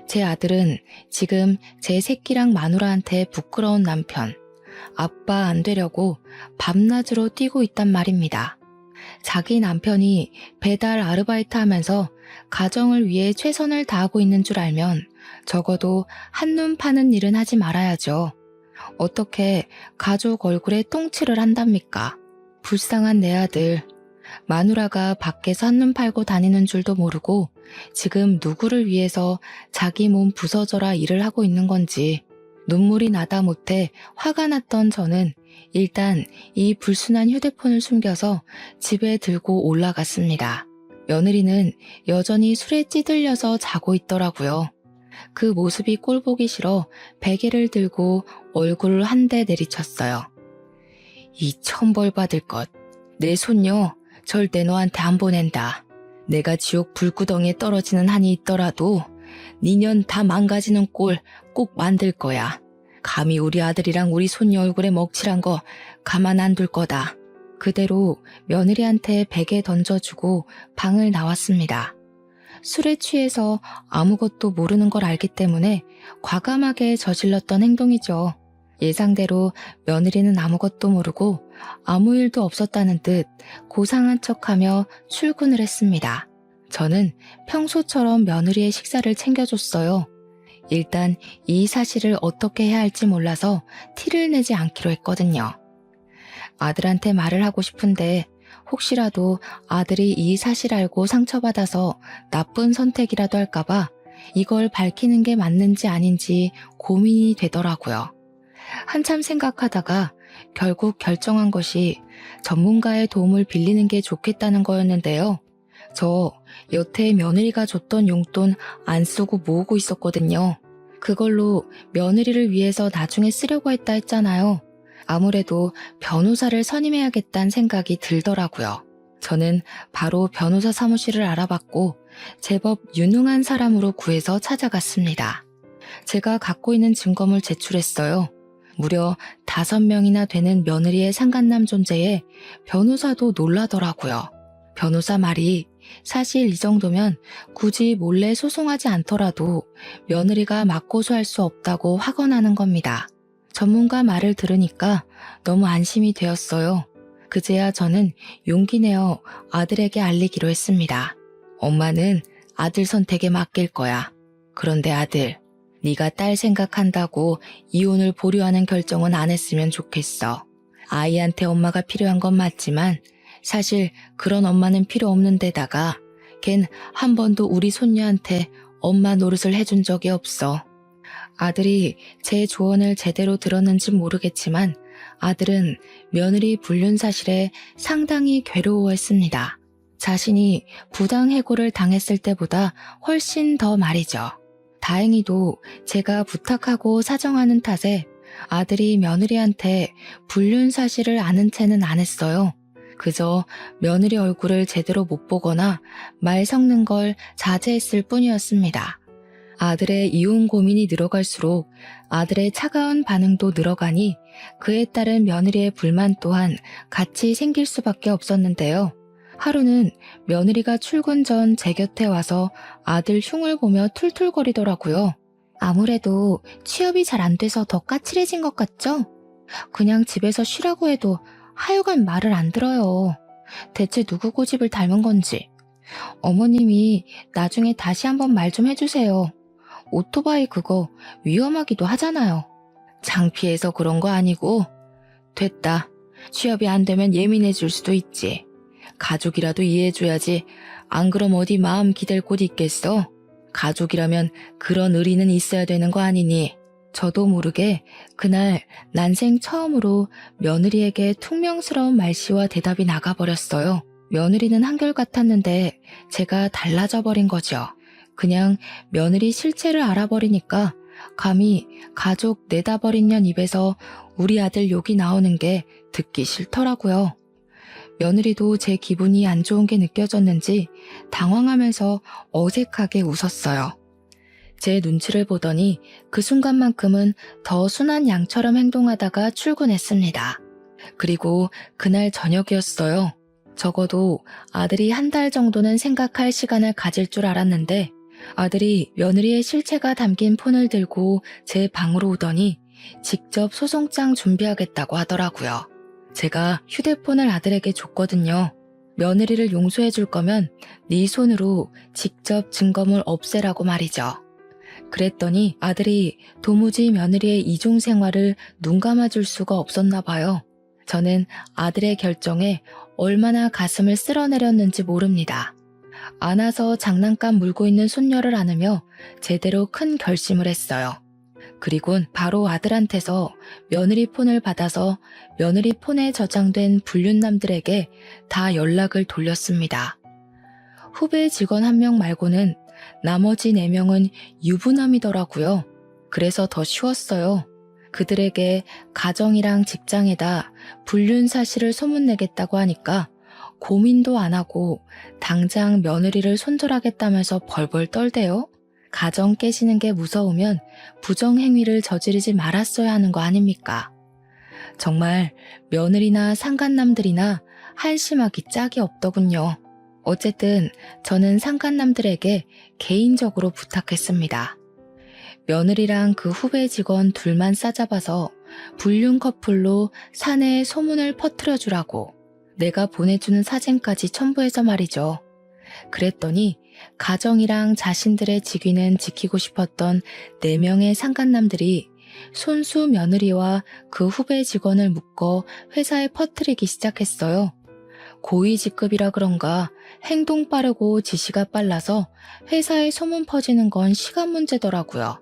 제 아들은 지금 제 새끼랑 마누라한테 부끄러운 남편, 아빠 안 되려고 밤낮으로 뛰고 있단 말입니다. 자기 남편이 배달 아르바이트 하면서 가정을 위해 최선을 다하고 있는 줄 알면 적어도 한눈 파는 일은 하지 말아야죠. 어떻게 가족 얼굴에 똥칠을 한답니까? 불쌍한 내 아들. 마누라가 밖에서 한눈 팔고 다니는 줄도 모르고 지금 누구를 위해서 자기 몸 부서져라 일을 하고 있는 건지 눈물이 나다 못해 화가 났던 저는 일단 이 불순한 휴대폰을 숨겨서 집에 들고 올라갔습니다. 며느리는 여전히 술에 찌들려서 자고 있더라고요. 그 모습이 꼴보기 싫어 베개를 들고 얼굴을 한 대 내리쳤어요. 이 천벌 받을 것. 내 손녀 절대 너한테 안 보낸다. 내가 지옥 불구덩이에 떨어지는 한이 있더라도 니년 다 망가지는 꼴 꼭 만들 거야. 감히 우리 아들이랑 우리 손녀 얼굴에 먹칠한 거 가만 안 둘 거다. 그대로 며느리한테 베개 던져주고 방을 나왔습니다. 술에 취해서 아무것도 모르는 걸 알기 때문에 과감하게 저질렀던 행동이죠. 예상대로 며느리는 아무것도 모르고 아무 일도 없었다는 듯 고상한 척하며 출근을 했습니다. 저는 평소처럼 며느리의 식사를 챙겨줬어요. 일단 이 사실을 어떻게 해야 할지 몰라서 티를 내지 않기로 했거든요. 아들한테 말을 하고 싶은데 혹시라도 아들이 이 사실 알고 상처받아서 나쁜 선택이라도 할까봐 이걸 밝히는 게 맞는지 아닌지 고민이 되더라고요. 한참 생각하다가 결국 결정한 것이 전문가의 도움을 빌리는 게 좋겠다는 거였는데요. 저 여태 며느리가 줬던 용돈 안 쓰고 모으고 있었거든요. 그걸로 며느리를 위해서 나중에 쓰려고 했다 했잖아요. 아무래도 변호사를 선임해야겠다는 생각이 들더라고요. 저는 바로 변호사 사무실을 알아봤고 제법 유능한 사람으로 구해서 찾아갔습니다. 제가 갖고 있는 증거물 제출했어요. 무려 5명이나 되는 며느리의 상간남 존재에 변호사도 놀라더라고요. 변호사 말이 사실 이 정도면 굳이 몰래 소송하지 않더라도 며느리가 맞고소할 수 없다고 확언하는 겁니다. 전문가 말을 들으니까 너무 안심이 되었어요. 그제야 저는 용기 내어 아들에게 알리기로 했습니다. 엄마는 아들 선택에 맡길 거야. 그런데 아들, 네가 딸 생각한다고 이혼을 보류하는 결정은 안 했으면 좋겠어. 아이한테 엄마가 필요한 건 맞지만 사실 그런 엄마는 필요 없는 데다가 걘 한 번도 우리 손녀한테 엄마 노릇을 해준 적이 없어. 아들이 제 조언을 제대로 들었는지 모르겠지만 아들은 며느리 불륜 사실에 상당히 괴로워했습니다. 자신이 부당해고를 당했을 때보다 훨씬 더 말이죠. 다행히도 제가 부탁하고 사정하는 탓에 아들이 며느리한테 불륜 사실을 아는 채는 안 했어요. 그저 며느리 얼굴을 제대로 못 보거나 말 섞는 걸 자제했을 뿐이었습니다. 아들의 이혼 고민이 늘어갈수록 아들의 차가운 반응도 늘어가니 그에 따른 며느리의 불만 또한 같이 생길 수밖에 없었는데요. 하루는 며느리가 출근 전 제 곁에 와서 아들 흉을 보며 툴툴거리더라고요. 아무래도 취업이 잘 안 돼서 더 까칠해진 것 같죠? 그냥 집에서 쉬라고 해도 하여간 말을 안 들어요. 대체 누구 고집을 닮은 건지. 어머님이 나중에 다시 한번 말 좀 해주세요. 오토바이 그거 위험하기도 하잖아요. 창피해서 그런 거 아니고. 됐다. 취업이 안 되면 예민해질 수도 있지. 가족이라도 이해해줘야지. 안 그럼 어디 마음 기댈 곳 있겠어? 가족이라면 그런 의리는 있어야 되는 거 아니니. 저도 모르게 그날 난생 처음으로 며느리에게 퉁명스러운 말씨와 대답이 나가버렸어요. 며느리는 한결같았는데 제가 달라져 버린 거죠. 그냥 며느리 실체를 알아버리니까 감히 가족 내다버린 년 입에서 우리 아들 욕이 나오는 게 듣기 싫더라고요. 며느리도 제 기분이 안 좋은 게 느껴졌는지 당황하면서 어색하게 웃었어요. 제 눈치를 보더니 그 순간만큼은 더 순한 양처럼 행동하다가 출근했습니다. 그리고 그날 저녁이었어요. 적어도 아들이 한 달 정도는 생각할 시간을 가질 줄 알았는데 아들이 며느리의 실체가 담긴 폰을 들고 제 방으로 오더니 직접 소송장 준비하겠다고 하더라고요. 제가 휴대폰을 아들에게 줬거든요. 며느리를 용서해 줄 거면 네 손으로 직접 증거물 없애라고 말이죠. 그랬더니 아들이 도무지 며느리의 이중 생활을 눈 감아줄 수가 없었나 봐요. 저는 아들의 결정에 얼마나 가슴을 쓸어내렸는지 모릅니다. 안아서 장난감 물고 있는 손녀를 안으며 제대로 큰 결심을 했어요. 그리곤 바로 아들한테서 며느리 폰을 받아서 며느리 폰에 저장된 불륜남들에게 다 연락을 돌렸습니다. 후배 직원 1명 말고는 나머지 4명은 유부남이더라고요. 그래서 더 쉬웠어요. 그들에게 가정이랑 직장에다 불륜 사실을 소문내겠다고 하니까 고민도 안 하고 당장 며느리를 손절하겠다면서 벌벌 떨대요. 가정 깨지는 게 무서우면 부정행위를 저지르지 말았어야 하는 거 아닙니까? 정말 며느리나 상간남들이나 한심하기 짝이 없더군요. 어쨌든 저는 상간남들에게 개인적으로 부탁했습니다. 며느리랑 그 후배 직원 둘만 싸잡아서 불륜 커플로 사내에 소문을 퍼뜨려주라고 내가 보내주는 사진까지 첨부해서 말이죠. 그랬더니 가정이랑 자신들의 직위는 지키고 싶었던 4명의 상간남들이 손수 며느리와 그 후배 직원을 묶어 회사에 퍼뜨리기 시작했어요. 고위직급이라 그런가 행동 빠르고 지시가 빨라서 회사에 소문 퍼지는 건 시간 문제더라고요.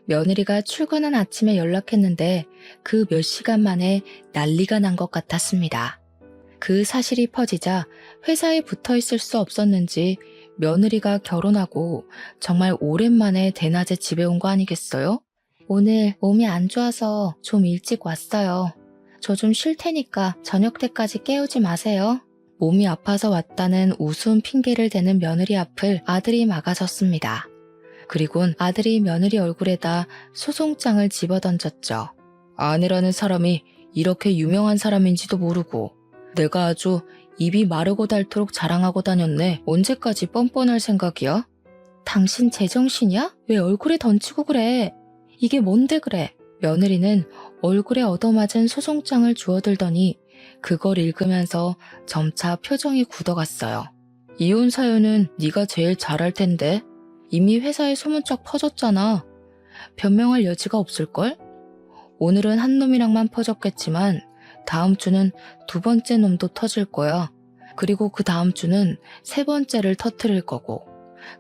며느리가 출근한 아침에 연락했는데 그 몇 시간 만에 난리가 난 것 같았습니다. 그 사실이 퍼지자 회사에 붙어 있을 수 없었는지 며느리가 결혼하고 정말 오랜만에 대낮에 집에 온 거 아니겠어요? 오늘 몸이 안 좋아서 좀 일찍 왔어요. 저 좀 쉴 테니까 저녁 때까지 깨우지 마세요. 몸이 아파서 왔다는 우스운 핑계를 대는 며느리 앞을 아들이 막아섰습니다. 그리곤 아들이 며느리 얼굴에다 소송장을 집어던졌죠. 아내라는 사람이 이렇게 유명한 사람인지도 모르고 내가 아주 입이 마르고 닳도록 자랑하고 다녔네. 언제까지 뻔뻔할 생각이야? 당신 제정신이야? 왜 얼굴에 던지고 그래? 이게 뭔데 그래? 며느리는 얼굴에 얻어맞은 소송장을 주워들더니 그걸 읽으면서 점차 표정이 굳어갔어요. 이혼 사유는 네가 제일 잘할 텐데. 이미 회사에 소문쫙 퍼졌잖아. 변명할 여지가 없을걸? 오늘은 한 놈이랑만 퍼졌겠지만 다음 주는 2번째 놈도 터질 거야. 그리고 그 다음 주는 3번째를 터뜨릴 거고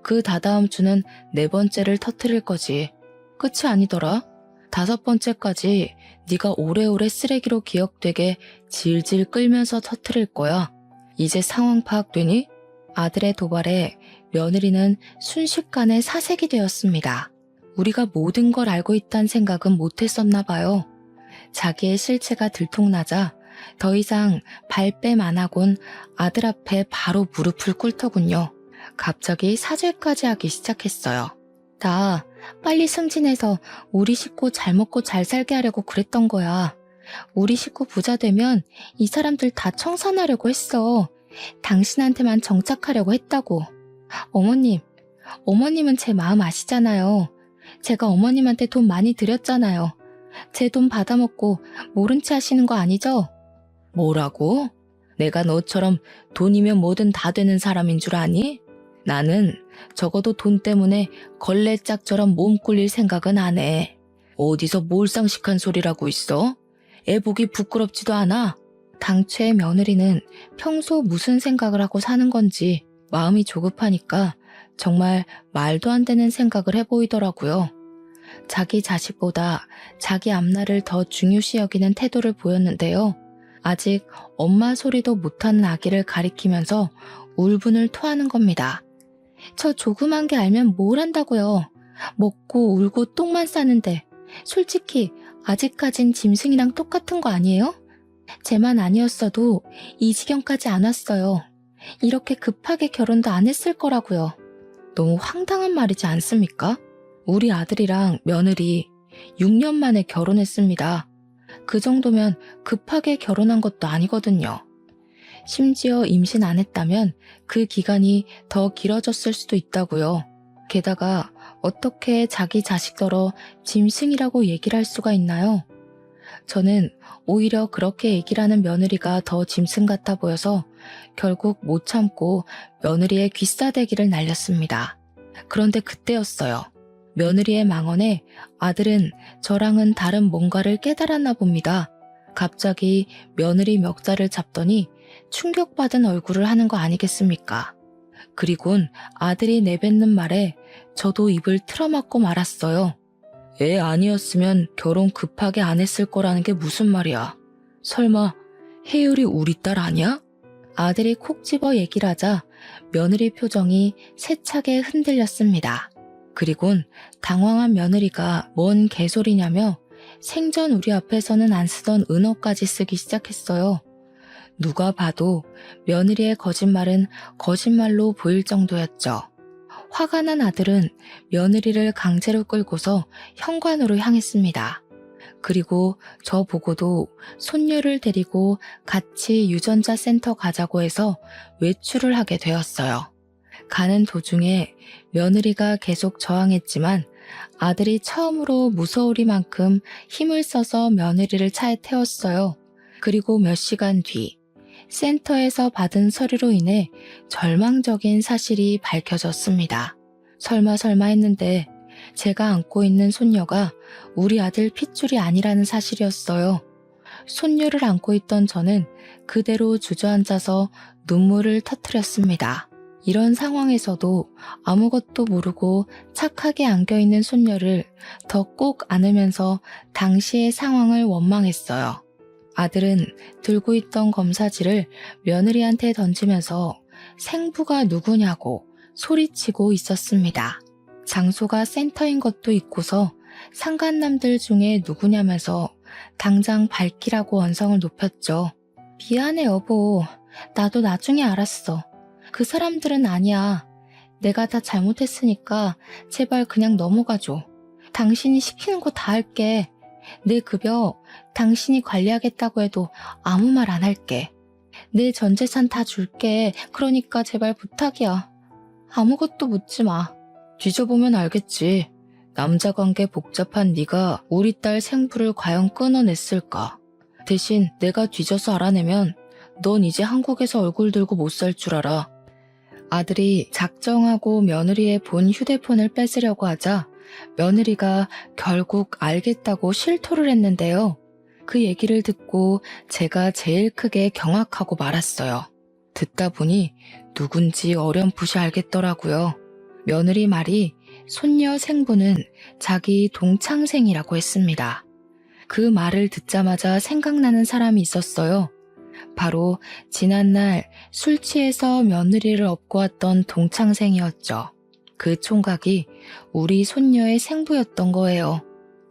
그 다다음 주는 4번째를 터뜨릴 거지. 끝이 아니더라. 5번째까지 네가 오래오래 쓰레기로 기억되게 질질 끌면서 터뜨릴 거야. 이제 상황 파악되니? 아들의 도발에 며느리는 순식간에 사색이 되었습니다. 우리가 모든 걸 알고 있다는 생각은 못했었나 봐요. 자기의 실체가 들통나자 더 이상 발뺌 안 하곤 아들 앞에 바로 무릎을 꿇더군요. 갑자기 사죄까지 하기 시작했어요. 나 빨리 승진해서 우리 식구 잘 먹고 잘 살게 하려고 그랬던 거야. 우리 식구 부자 되면 이 사람들 다 청산하려고 했어. 당신한테만 정착하려고 했다고. 어머님은 제 마음 아시잖아요. 제가 어머님한테 돈 많이 드렸잖아요. 제 돈 받아먹고 모른 체 하시는 거 아니죠? 뭐라고? 내가 너처럼 돈이면 뭐든 다 되는 사람인 줄 아니? 나는 적어도 돈 때문에 걸레짝처럼 몸 굴릴 생각은 안 해. 어디서 몰상식한 소리라고 있어? 애 보기 부끄럽지도 않아? 당최 며느리는 평소 무슨 생각을 하고 사는 건지 마음이 조급하니까 정말 말도 안 되는 생각을 해보이더라고요. 자기 자식보다 자기 앞날을 더 중요시 여기는 태도를 보였는데요. 아직 엄마 소리도 못하는 아기를 가리키면서 울분을 토하는 겁니다. 저 조그만 게 알면 뭘 한다고요. 먹고 울고 똥만 싸는데 솔직히 아직까진 짐승이랑 똑같은 거 아니에요? 쟤만 아니었어도 이 지경까지 안 왔어요. 이렇게 급하게 결혼도 안 했을 거라고요. 너무 황당한 말이지 않습니까? 우리 아들이랑 며느리 6년 만에 결혼했습니다. 그 정도면 급하게 결혼한 것도 아니거든요. 심지어 임신 안 했다면 그 기간이 더 길어졌을 수도 있다고요. 게다가 어떻게 자기 자식더러 짐승이라고 얘기를 할 수가 있나요? 저는 오히려 그렇게 얘기를 하는 며느리가 더 짐승 같아 보여서 결국 못 참고 며느리의 귀싸대기를 날렸습니다. 그런데 그때였어요. 며느리의 망언에 아들은 저랑은 다른 뭔가를 깨달았나 봅니다. 갑자기 며느리 멱살을 잡더니 충격받은 얼굴을 하는 거 아니겠습니까? 그리곤 아들이 내뱉는 말에 저도 입을 틀어막고 말았어요. 애 아니었으면 결혼 급하게 안 했을 거라는 게 무슨 말이야. 설마 혜율이 우리 딸 아니야? 아들이 콕 집어 얘기를 하자 며느리 표정이 세차게 흔들렸습니다. 그리곤 당황한 며느리가 뭔 개소리냐며 생전 우리 앞에서는 안 쓰던 은어까지 쓰기 시작했어요. 누가 봐도 며느리의 거짓말은 거짓말로 보일 정도였죠. 화가 난 아들은 며느리를 강제로 끌고서 현관으로 향했습니다. 그리고 저 보고도 손녀를 데리고 같이 유전자 센터 가자고 해서 외출을 하게 되었어요. 가는 도중에 며느리가 계속 저항했지만 아들이 처음으로 무서우리만큼 힘을 써서 며느리를 차에 태웠어요. 그리고 몇 시간 뒤 센터에서 받은 서류로 인해 절망적인 사실이 밝혀졌습니다. 설마 했는데 제가 안고 있는 손녀가 우리 아들 핏줄이 아니라는 사실이었어요. 손녀를 안고 있던 저는 그대로 주저앉아서 눈물을 터뜨렸습니다. 이런 상황에서도 아무것도 모르고 착하게 안겨있는 손녀를 더 꼭 안으면서 당시의 상황을 원망했어요. 아들은 들고 있던 검사지를 며느리한테 던지면서 생부가 누구냐고 소리치고 있었습니다. 장소가 센터인 것도 있고서 상간남들 중에 누구냐면서 당장 밝히라고 언성을 높였죠. 미안해 여보. 나도 나중에 알았어. 그 사람들은 아니야. 내가 다 잘못했으니까 제발 그냥 넘어가줘. 당신이 시키는 거 다 할게. 내 급여 당신이 관리하겠다고 해도 아무 말 안 할게. 내 전 재산 다 줄게. 그러니까 제발 부탁이야. 아무것도 묻지 마. 뒤져보면 알겠지. 남자 관계 복잡한 네가 우리 딸 생부를 과연 끊어냈을까. 대신 내가 뒤져서 알아내면 넌 이제 한국에서 얼굴 들고 못 살 줄 알아. 아들이 작정하고 며느리의 본 휴대폰을 뺏으려고 하자 며느리가 결국 알겠다고 실토를 했는데요. 그 얘기를 듣고 제가 제일 크게 경악하고 말았어요. 듣다 보니 누군지 어렴풋이 알겠더라고요. 며느리 말이 손녀 생부는 자기 동창생이라고 했습니다. 그 말을 듣자마자 생각나는 사람이 있었어요. 바로 지난날 술 취해서 며느리를 업고 왔던 동창생이었죠. 그 총각이 우리 손녀의 생부였던 거예요.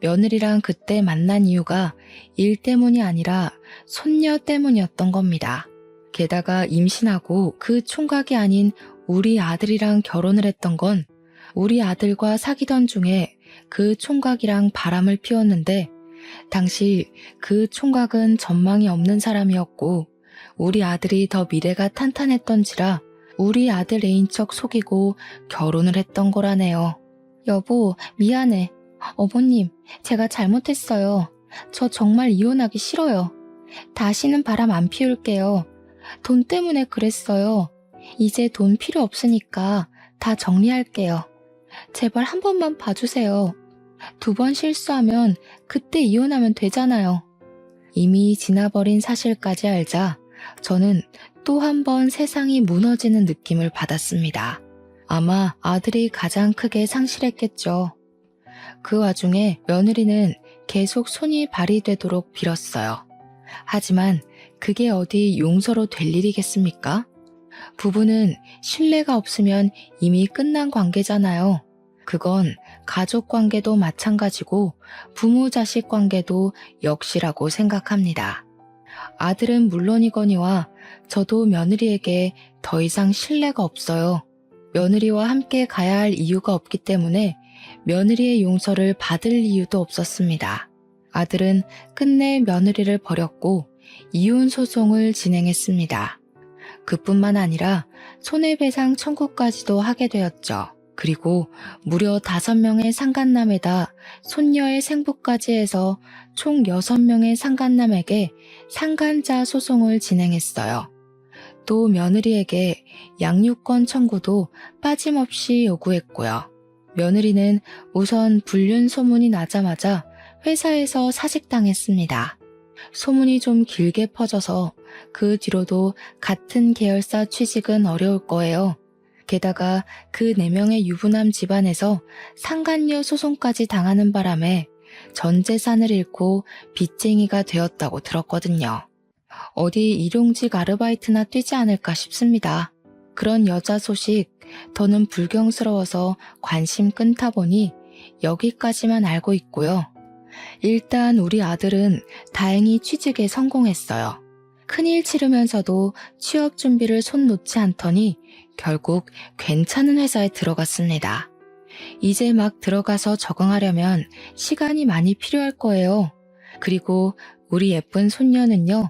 며느리랑 그때 만난 이유가 일 때문이 아니라 손녀 때문이었던 겁니다. 게다가 임신하고 그 총각이 아닌 우리 아들이랑 결혼을 했던 건 우리 아들과 사귀던 중에 그 총각이랑 바람을 피웠는데 당시 그 총각은 전망이 없는 사람이었고 우리 아들이 더 미래가 탄탄했던지라 우리 아들 애인 척 속이고 결혼을 했던 거라네요. 여보, 미안해. 어머님, 제가 잘못했어요. 저 정말 이혼하기 싫어요. 다시는 바람 안 피울게요. 돈 때문에 그랬어요. 이제 돈 필요 없으니까 다 정리할게요. 제발 한 번만 봐주세요. 2번 실수하면 그때 이혼하면 되잖아요. 이미 지나버린 사실까지 알자 저는 또 한 번 세상이 무너지는 느낌을 받았습니다. 아마 아들이 가장 크게 상실했겠죠. 그 와중에 며느리는 계속 손이 발휘되도록 빌었어요. 하지만 그게 어디 용서로 될 일이겠습니까? 부부는 신뢰가 없으면 이미 끝난 관계잖아요. 그건 가족 관계도 마찬가지고 부모 자식 관계도 역시라고 생각합니다. 아들은 물론이거니와 저도 며느리에게 더 이상 신뢰가 없어요. 며느리와 함께 가야 할 이유가 없기 때문에 며느리의 용서를 받을 이유도 없었습니다. 아들은 끝내 며느리를 버렸고 이혼 소송을 진행했습니다. 그뿐만 아니라 손해배상 청구까지도 하게 되었죠. 그리고 무려 5명의 상간남에다 손녀의 생부까지 해서 총 6명의 상간남에게 상간자 소송을 진행했어요. 또 며느리에게 양육권 청구도 빠짐없이 요구했고요. 며느리는 우선 불륜 소문이 나자마자 회사에서 사직당했습니다. 소문이 좀 길게 퍼져서 그 뒤로도 같은 계열사 취직은 어려울 거예요. 게다가 그 4명의 유부남 집안에서 상간녀 소송까지 당하는 바람에 전 재산을 잃고 빚쟁이가 되었다고 들었거든요. 어디 일용직 아르바이트나 뛰지 않을까 싶습니다. 그런 여자 소식 더는 불경스러워서 관심 끊다 보니 여기까지만 알고 있고요. 일단 우리 아들은 다행히 취직에 성공했어요. 큰일 치르면서도 취업 준비를 손 놓지 않더니 결국 괜찮은 회사에 들어갔습니다. 이제 막 들어가서 적응하려면 시간이 많이 필요할 거예요. 그리고 우리 예쁜 손녀는요.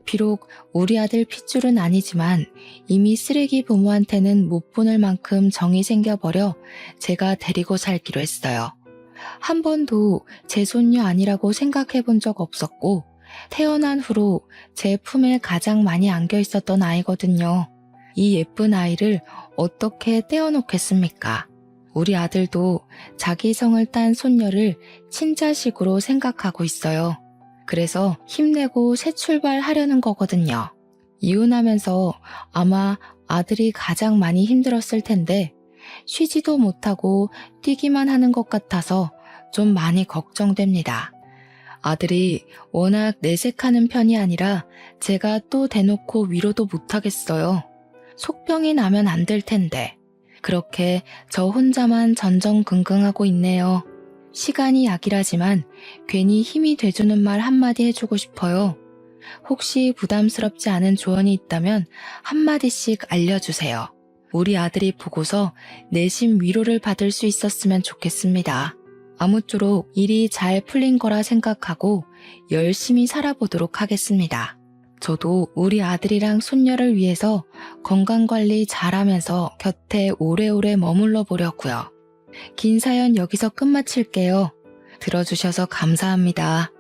비록 우리 아들 핏줄은 아니지만 이미 쓰레기 부모한테는 못 보낼 만큼 정이 생겨버려 제가 데리고 살기로 했어요. 한 번도 제 손녀 아니라고 생각해 본 적 없었고 태어난 후로 제 품에 가장 많이 안겨 있었던 아이거든요. 이 예쁜 아이를 어떻게 떼어놓겠습니까? 우리 아들도 자기 성을 딴 손녀를 친자식으로 생각하고 있어요. 그래서 힘내고 새 출발하려는 거거든요. 이혼하면서 아마 아들이 가장 많이 힘들었을 텐데 쉬지도 못하고 뛰기만 하는 것 같아서 좀 많이 걱정됩니다. 아들이 워낙 내색하는 편이 아니라 제가 또 대놓고 위로도 못하겠어요. 속병이 나면 안 될 텐데 그렇게 저 혼자만 전전긍긍하고 있네요. 시간이 약이라지만 괜히 힘이 돼주는 말 한마디 해주고 싶어요. 혹시 부담스럽지 않은 조언이 있다면 한마디씩 알려주세요. 우리 아들이 보고서 내심 위로를 받을 수 있었으면 좋겠습니다. 아무쪼록 일이 잘 풀린 거라 생각하고 열심히 살아보도록 하겠습니다. 저도 우리 아들이랑 손녀를 위해서 건강관리 잘하면서 곁에 오래오래 머물러 보려고요. 긴 사연 여기서 끝마칠게요. 들어주셔서 감사합니다.